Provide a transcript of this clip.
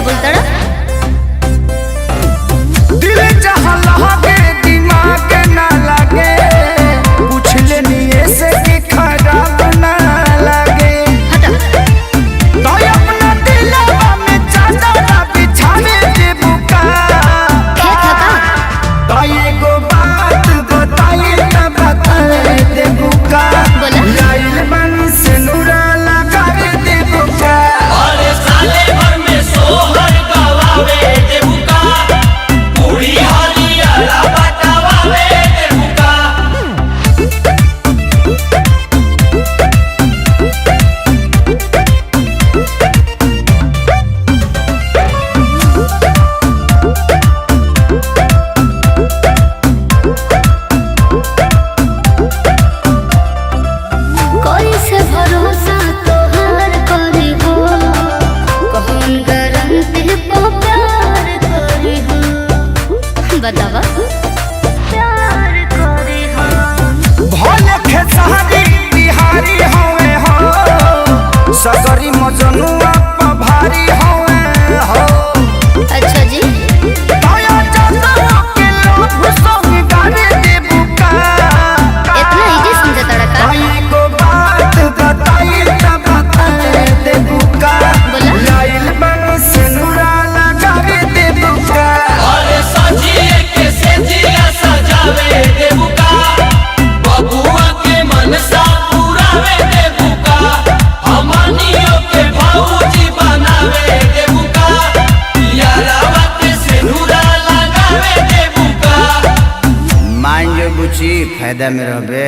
का बोलता दिल जहाँ लगे दिमाग ना लगे पूछ लेनी ऐसे कि खराब ना लगे तो अपना दिलवा में चादर बिछाने दे बुका तो एगो बात बताई ना बताए दे बुका लाइल बन से नूरा लगा दे बुका अरे साले भर में सोहर गवावे दे बुका पूरी हरियाला बतावे दे बुका कोई से भरोसा तोहार करी हो कौन गारंटी पे प्यार करी हो बतावा प्यार करी हो भोले खेसारी बिहारी होवे हो सगरी मजनुआ पर भारी होवे हो अच्छा जी दया जतना के लोग संग गाने दे बुका इतना इजी समझता रखा भाई को बात बताई त बताए दे बुका बोला? लाइल बन से नूरा लगा दे बुका अरे सजिए के सेजिया सजावे दे बुका बबुआ के मनसा पुरावे दे बुका हमनियों के भौजी बनावे दे बुका यारावा के सिनुरा लगावे दे बुका मान जो बुची फायदा में रहबे।